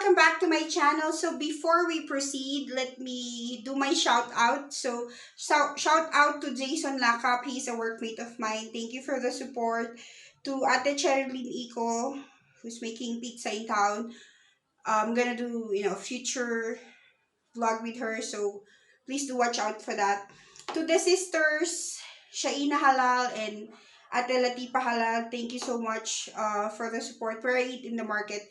welcome back to my channel. So before we proceed, let me do my shout out. Shout out to Jason Lakap. He's a workmate of mine. Thank you for the support. To Ate Cherilyn Iko, who's making pizza in town. I'm gonna do, future vlog with her. So please do watch out for that. To the sisters, Shaina Halal and Ate Latipa Halal, thank you so much for the support. Where I eat in the market.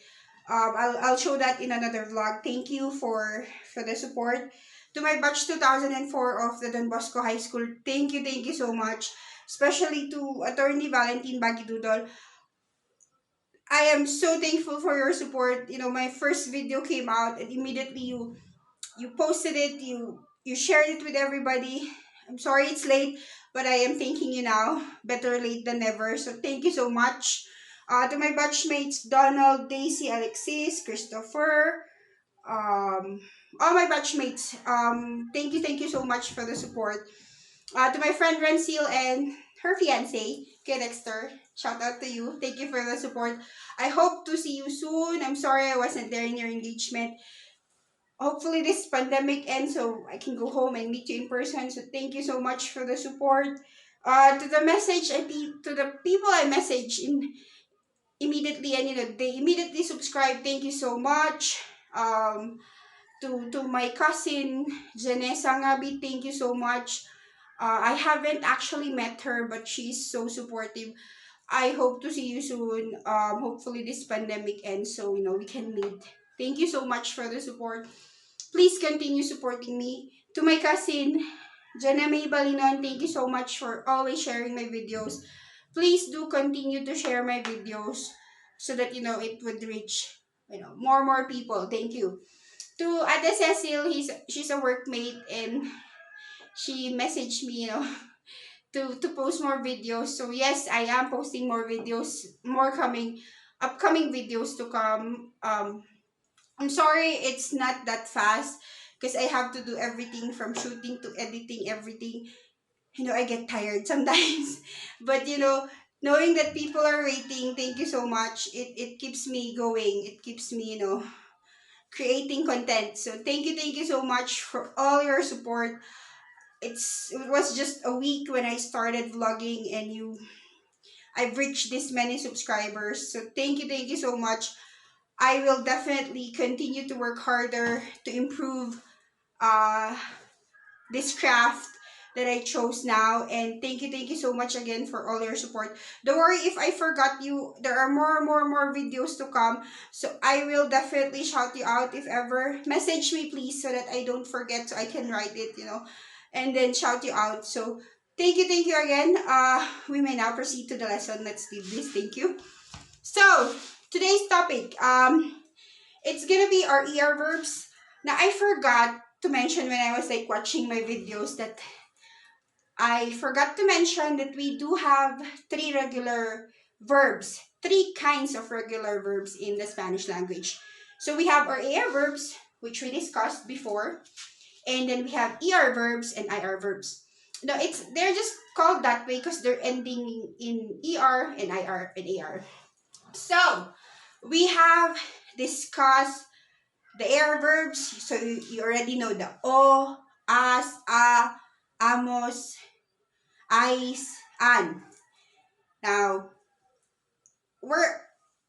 I'll show that in another vlog. Thank you for the support. To my batch 2004 of the Don Bosco High School, thank you so much. Especially to Attorney Valentine Bagidudol. I am so thankful for your support. My first video came out and immediately you posted it, you shared it with everybody. I'm sorry it's late, but I am thanking you now. Better late than never. So thank you so much. To my batchmates, Donald, Daisy, Alexis, Christopher, all my batchmates, thank you so much for the support. To my friend Rensil and her fiance, Kay Dexter, shout out to you. Thank you for the support. I hope to see you soon. I'm sorry I wasn't there in your engagement. Hopefully this pandemic ends so I can go home and meet you in person. So thank you so much for the support. To the message to the people I message in immediately, and they immediately subscribe. Thank you so much. To my cousin Janessa Ngabi, thank you so much. I haven't actually met her, but she's so supportive. I hope to see you soon. Hopefully this pandemic ends so we can meet. Thank you so much for the support. Please continue supporting me. To my cousin, Jana May Balinon, thank you so much for always sharing my videos. Please do continue to share my videos so that it would reach more people. Thank you. To Ate Cecil, she's a workmate and she messaged me, to post more videos. So yes, I am posting more videos, upcoming videos to come. I'm sorry it's not that fast because I have to do everything from shooting to editing everything. I get tired sometimes. But knowing that people are waiting, thank you so much. It keeps me going. It keeps me, creating content. So thank you so much for all your support. It was just a week when I started vlogging and I've reached this many subscribers. So thank you so much. I will definitely continue to work harder to improve uh, this craft that I chose now. And thank you so much again for all your support. Don't worry if I forgot you. There are more videos to come. So I will definitely shout you out if ever. Message me please so that I don't forget so I can write it, and then shout you out. So thank you again. We may now proceed to the lesson. Let's do this. Thank you. So today's topic, it's gonna be our ER verbs. Now, I forgot to mention when I was watching my videos that I forgot to mention that we do have three kinds of regular verbs in the Spanish language. So we have our AR verbs, which we discussed before, and then we have ER verbs and IR verbs. No, they're just called that way because they're ending in ER and IR and AR. So we have discussed the air verbs. So you already know the o, as, a, amos, ais, an. Now,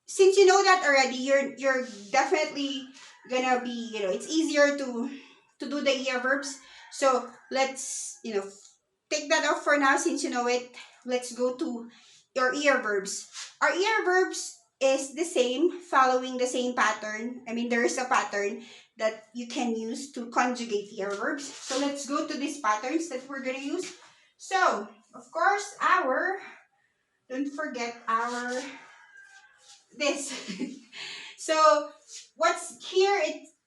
since you know that already, you're definitely gonna be, it's easier to do the air verbs. So let's, take that off for now since you know it. Let's go to your ear verbs. Our ear verbs is the same, following the same pattern. I mean, there is a pattern that you can use to conjugate ear verbs. So let's go to these patterns that we're going to use. So, of course, don't forget this. So, what's here,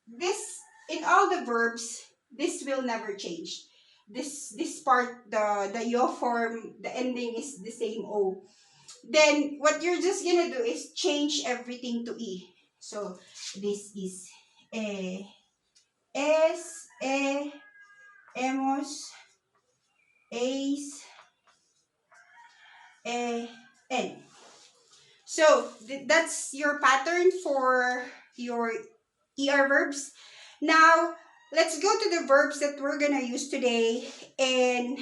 this, in all the verbs, this will never change. This part, the yo form, the ending is the same o. Then what you're just gonna do is change everything to e. So this is hemos, eis, en. So that's your pattern for your ER verbs. Now, let's go to the verbs that we're gonna use today and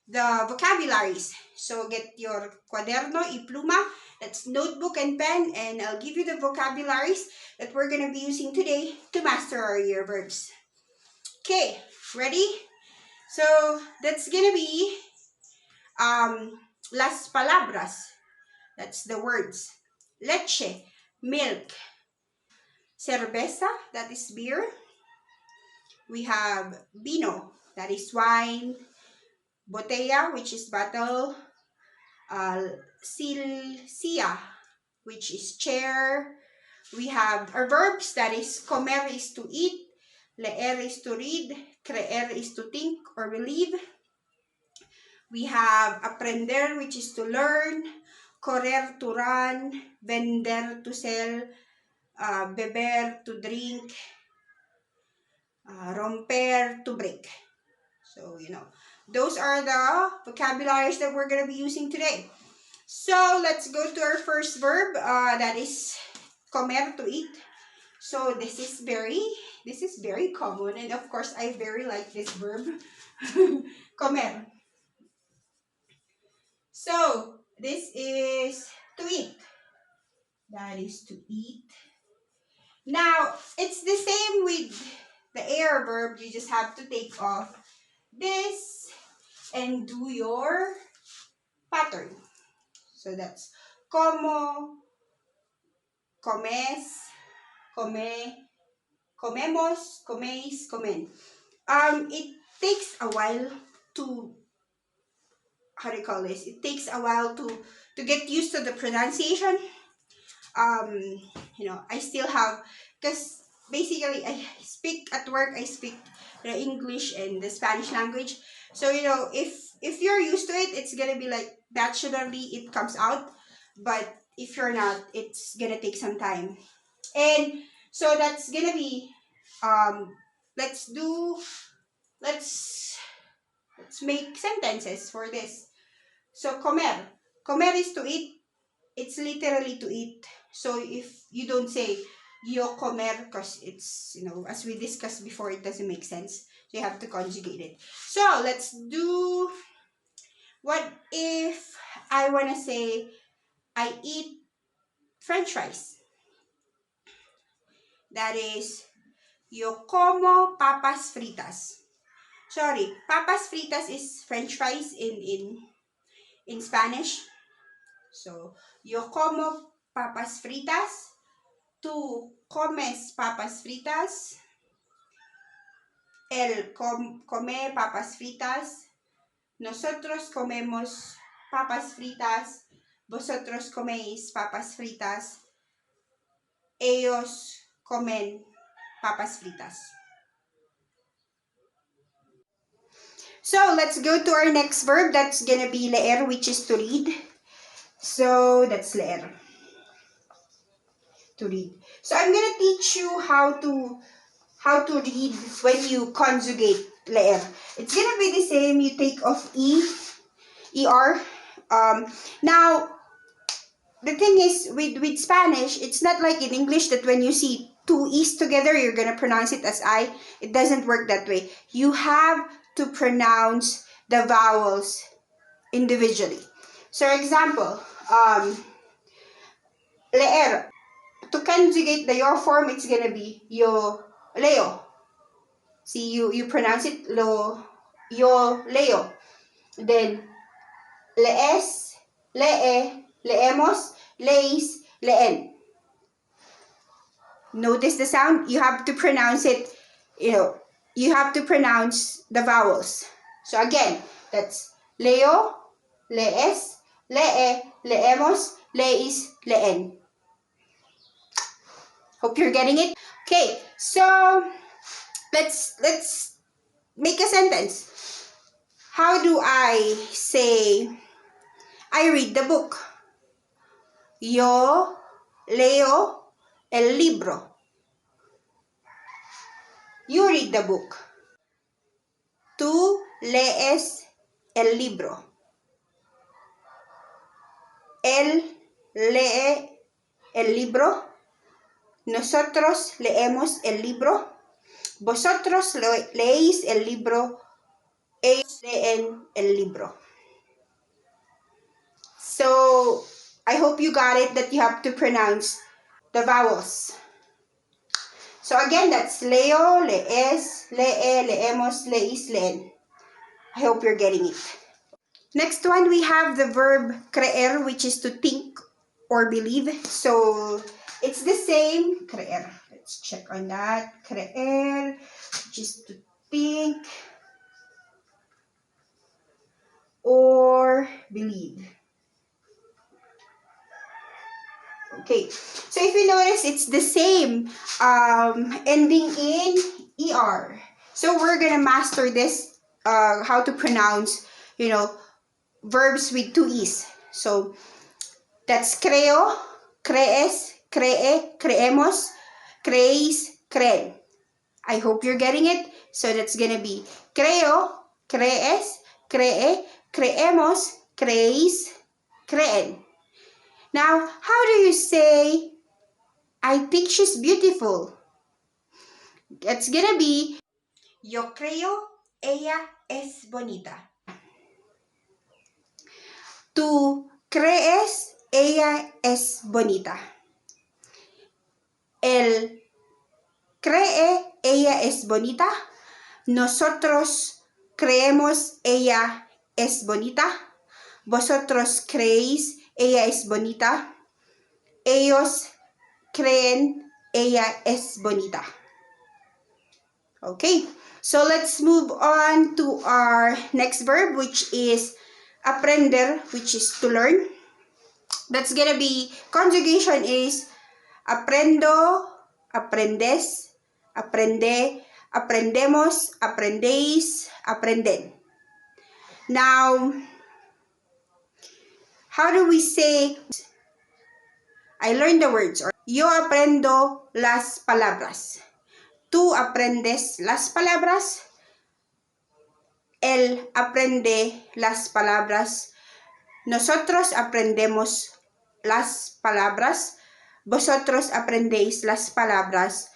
the vocabularies. So get your cuaderno y pluma, that's notebook and pen, and I'll give you the vocabularies that we're gonna be using today to master our ER verbs. Okay, ready? So that's gonna be las palabras. That's the words. Leche, milk. Cerveza, that is beer. We have vino, that is wine. Botella, which is bottle. Silsia, which is chair. We have our verbs, that is comer is to eat, leer is to read, creer is to think or believe. We have aprender, which is to learn, correr to run, vender to sell, beber to drink, romper to break. So, those are the vocabularies that we're going to be using today. So, let's go to our first verb, that is comer, to eat. So, this is very common, and of course, I very like this verb, comer. So, this is to eat. That is to eat. Now, it's the same with the air verb. You just have to take off this and do your pattern. So that's como, comes, come, comemos, coméis, comen. It takes a while to, how do you call this? It takes a while to get used to the pronunciation. I still have, because basically I speak at work, I speak the English and the Spanish language. So, if you're used to it, it's gonna be like naturally it comes out. But if you're not, it's gonna take some time. And so that's gonna be, let's make sentences for this. So comer. Comer is to eat. It's literally to eat. So if you don't say yo comer, because it's, as we discussed before, it doesn't make sense. So you have to conjugate it. So let's do, what if I want to say I eat French fries? That is, yo como papas fritas. Sorry, papas fritas is French fries in Spanish. So, yo como papas fritas. Tú comes papas fritas. Él come papas fritas. Nosotros comemos papas fritas. Vosotros coméis papas fritas. Ellos comen papas fritas. So, let's go to our next verb. That's gonna be leer, which is to read. So, that's leer. To read. So, I'm gonna teach you how to read when you conjugate leer. It's gonna be the same. You take off er. Now, the thing is, with Spanish, it's not like in English that when you see two e's together, you're gonna pronounce it as I. It doesn't work that way. You have to pronounce the vowels individually. So, example, leer. To conjugate the your form, it's gonna be yo leo. See, you pronounce it yo leo. Then lees, lee, leemos, leis, leen. Notice the sound. You have to pronounce it. You have to pronounce the vowels. So again, that's leo, lees, lee, leemos, leis, leen. Hope you're getting it. Okay, so let's make a sentence. How do I say I read the book? Yo leo el libro. You read the book. Tú lees el libro. Él lee el libro. Nosotros leemos el libro. Vosotros leéis el libro. Ellos leen el libro. So, I hope you got it that you have to pronounce the vowels. So again, that's leo, lees, lee, leemos, leís, leen. I hope you're getting it. Next one, we have the verb creer, which is to think or believe. So it's the same. Creer. Let's check on that. Creer, which is to think or believe. Okay, so if you notice, it's the same ending in ER. So we're gonna master this, how to pronounce, verbs with two E's. So that's creo, crees, cree, creemos, creéis, creen. I hope you're getting it. So that's gonna be creo, crees, cree, creemos, creéis, creen. Now, how do you say, I think she's beautiful? It's gonna be, yo creo ella es bonita. Tú crees ella es bonita. Él cree ella es bonita. Nosotros creemos ella es bonita. Vosotros creéis ella es bonita. Ellos creen ella es bonita. Okay, so let's move on to our next verb, which is aprender, which is to learn. That's gonna be, conjugation is aprendo, aprendes, aprende, aprendemos, aprendéis, aprenden. Now, how do we say, I learned the words, or yo aprendo las palabras. Tú aprendes las palabras. Él aprende las palabras. Nosotros aprendemos las palabras. Vosotros aprendéis las palabras.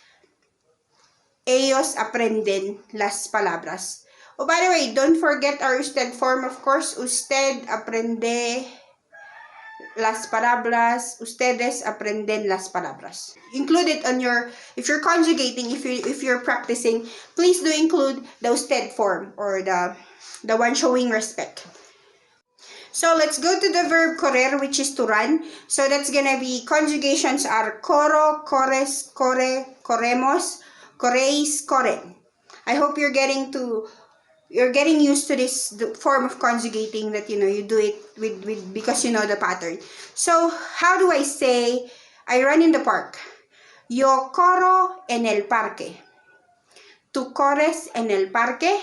Ellos aprenden las palabras. Oh, by the way, don't forget our usted form, of course. Usted aprende las palabras. Ustedes aprenden las palabras. Include it on your, if you're conjugating, if you're practicing, please do include the usted form, or the one showing respect. So let's go to the verb correr, which is to run. So that's gonna be, conjugations are corro, corres, corre, corremos, corréis, corren. I hope you're getting used to this form of conjugating, that you do it with because you know the pattern. So how do I say I run in the park? Yo corro en el parque. Tú corres en el parque.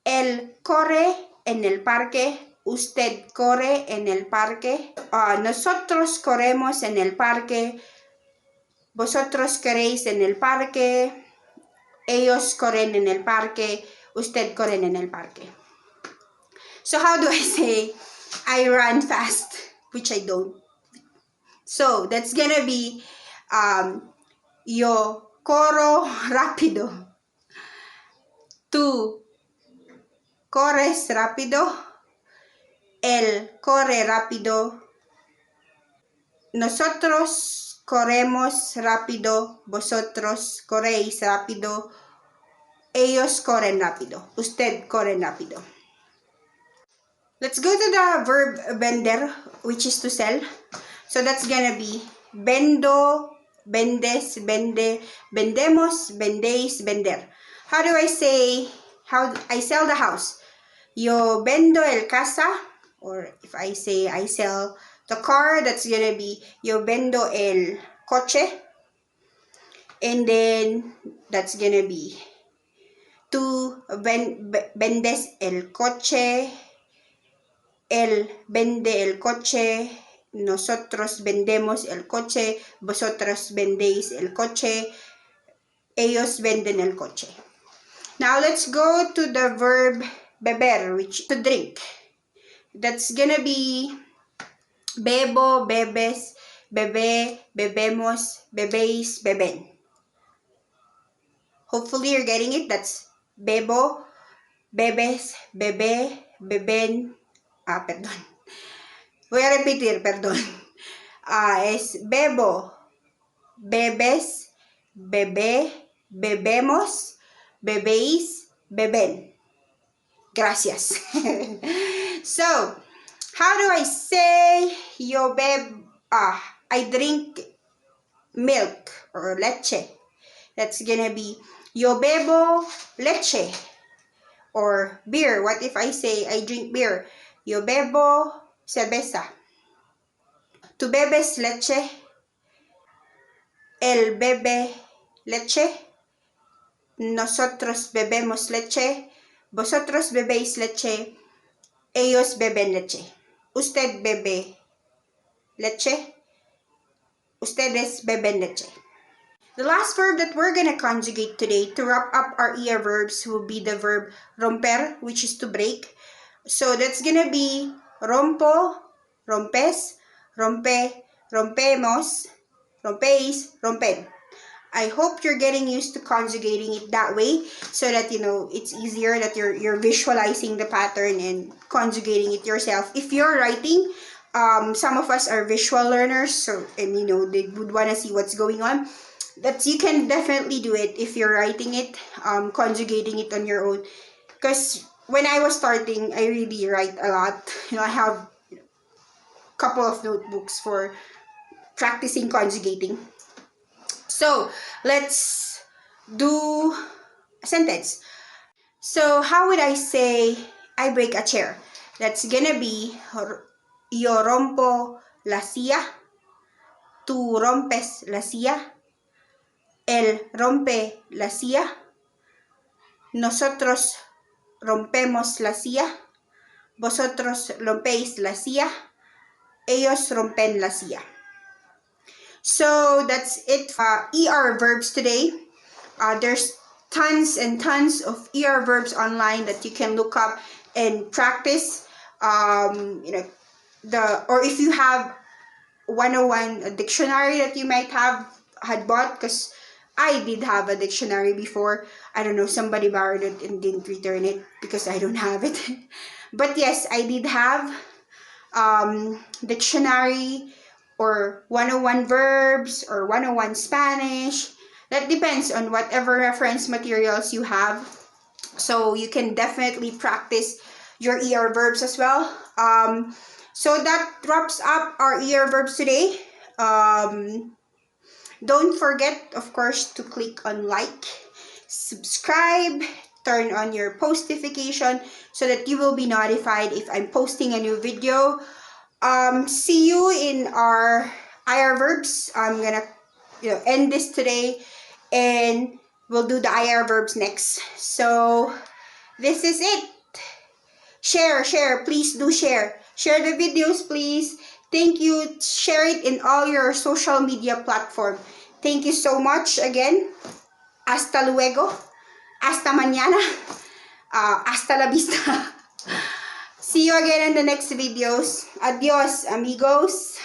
Él corre en el parque. Usted corre en el parque. Nosotros corremos en el parque. Vosotros corréis en el parque. Ellos corren en el parque. Usted corren en el parque. So how do I say I run fast? Which I don't. So that's gonna be, yo corro rápido. Tú corres rápido. Él corre rápido. Nosotros corremos rápido. Vosotros corréis rápido. Ellos corren rápido. Usted corre rápido. Let's go to the verb vender, which is to sell. So that's gonna be vendo, vendes, vende, vendemos, vendéis, vender. How do I say, how I sell the house? Yo vendo el casa. Or if I say I sell the car, that's gonna be yo vendo el coche. And then that's gonna be tú vendes el coche. Él vende el coche. Nosotros vendemos el coche. Vosotros vendéis el coche. Ellos venden el coche. Now let's go to the verb beber, which is to drink. That's gonna be bebo, bebes, bebe, bebemos, bebéis, beben. Hopefully you're getting it. That's bebo, bebes, bebe, beben. Perdón. Voy a repetir, perdón. Es bebo, bebes, bebé, bebemos, bebéis, beben. Gracias. So, how do I say yo I drink milk or leche? That's gonna be yo bebo leche. Or beer. What if I say I drink beer? Yo bebo cerveza. Tu bebes leche. Él bebe leche. Nosotros bebemos leche. Vosotros bebéis leche. Ellos beben leche. Usted bebe leche. Ustedes beben leche. The last verb that we're going to conjugate today to wrap up our ER verbs will be the verb romper, which is to break. So that's going to be rompo, rompes, rompe, rompemos, rompéis, rompen. I hope you're getting used to conjugating it that way so that, it's easier that you're visualizing the pattern and conjugating it yourself. If you're writing, some of us are visual learners, so they would want to see what's going on. You can definitely do it if you're writing it, conjugating it on your own. Because when I was starting, I really write a lot. I have a couple of notebooks for practicing conjugating. So, let's do a sentence. So, how would I say I break a chair? That's gonna be yo rompo la silla, tú rompes la silla, él rompe la silla, nosotros rompemos la silla, vosotros rompéis la silla, ellos rompen la silla. So that's it for ER verbs today. There's tons and tons of ER verbs online that you can look up and practice. Or if you have 101 dictionary that you might had bought, because I did have a dictionary before. I don't know, somebody borrowed it and didn't return it because I don't have it. But yes, I did have dictionary or 101 verbs or 101 Spanish. That depends on whatever reference materials you have. So you can definitely practice your ER verbs as well. So that wraps up our ER verbs today. Don't forget, of course, to click on like, subscribe, turn on your post notification so that you will be notified if I'm posting a new video. See you in our IR verbs. I'm gonna end this today and we'll do the IR verbs next. So this is it. Share, please do share the videos, please. Thank you. Share it in all your social media platform. Thank you so much again. Hasta luego. Hasta mañana. Hasta la vista. See you again in the next videos. Adios, amigos.